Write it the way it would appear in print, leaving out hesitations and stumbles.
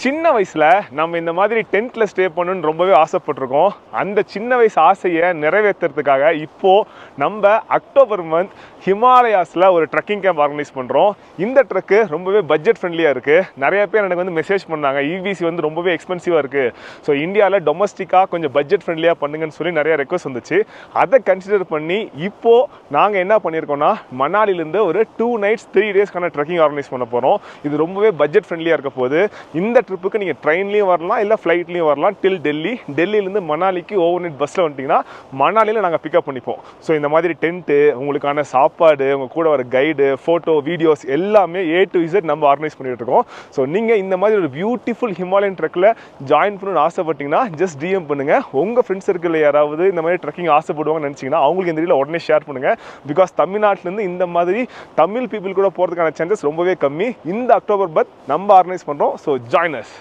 சின்ன வயசில் நம்ம இந்த மாதிரி டென்ட்டில் ஸ்டே பண்ணணுன்னு ரொம்பவே ஆசைப்பட்டிருக்கோம். அந்த சின்ன வயசு ஆசையை நிறைவேற்றுறதுக்காக இப்போது நம்ம அக்டோபர் மந்த் ஹிமாலயாஸில் ஒரு ட்ரெக்கிங் கேம்ப் ஆர்கனைஸ் பண்ணுறோம். இந்த ட்ரெக்கு ரொம்பவே பட்ஜெட் ஃப்ரெண்ட்லியாக இருக்குது. நிறைய பேர் எனக்கு வந்து மெசேஜ் பண்ணாங்க, இவிசி வந்து ரொம்பவே எக்ஸ்பென்சிவாக இருக்குது, ஸோ இந்தியாவில் டொமஸ்டிக்காக கொஞ்சம் பட்ஜெட் ஃப்ரெண்ட்லியாக பண்ணுங்கன்னு சொல்லி நிறைய ரெக்வஸ்ட் வந்துச்சு. அதை கன்சிடர் பண்ணி இப்போது நாங்கள் என்ன பண்ணியிருக்கோம்னா, மணாலிலேருந்து ஒரு 2 nights 3 daysக்கான ட்ரெக்கிங் ஆர்கனைஸ் பண்ண போகிறோம். இது ரொம்பவே பட்ஜெட் ஃப்ரெண்ட்லியாக இருக்க போது. இந்த ட்ரிப்புக்கு நீங்கள் ட்ரெயின்லேயும் வரலாம், இல்லை ஃப்ளைட்லேயும் வரலாம் டில் டெல்லி. டெல்லியிலேருந்து மணாலிக்கு ஓவர் நைட் பஸ்ஸில் வந்துட்டிங்கன்னா மணாலியில் நாங்கள் பிக்கப் பண்ணிப்போம். ஸோ இந்த மாதிரி டென்ட்டு, உங்களுக்கான சாப்பாடு, உங்கள் கூட வர கைடு, ஃபோட்டோ, வீடியோஸ் எல்லாமே A to Z நம்ம ஆர்கனைஸ் பண்ணிகிட்டு இருக்கோம். ஸோ நீங்கள் இந்த மாதிரி ஒரு பியூட்டிஃபுல் ஹிமாலயன் ட்ரெக்கில் ஜாயின் பண்ணணும்னு ஆசைப்பட்டீங்கன்னா ஜஸ்ட் டிஎம் பண்ணுங்கள். உங்கள் ஃப்ரெண்ட்ஸ் சர்க்கிளில் யாராவது இந்த மாதிரி ட்ரெக்கிங் ஆசைப்படுவாங்கன்னு நினச்சிங்கன்னா அவங்களுக்கு இந்த வீடியோவில் உடனே ஷேர் பண்ணுங்கள். பிகாஸ் தமிழ்நாட்டிலேருந்து இந்த மாதிரி தமிழ் பீப்புள் கூட போகிறதுக்கான சான்சஸ் ரொம்பவே கம்மி. இந்த அக்டோபர் பத் நம்ம ஆர்கனைஸ் பண்ணுறோம். So join us.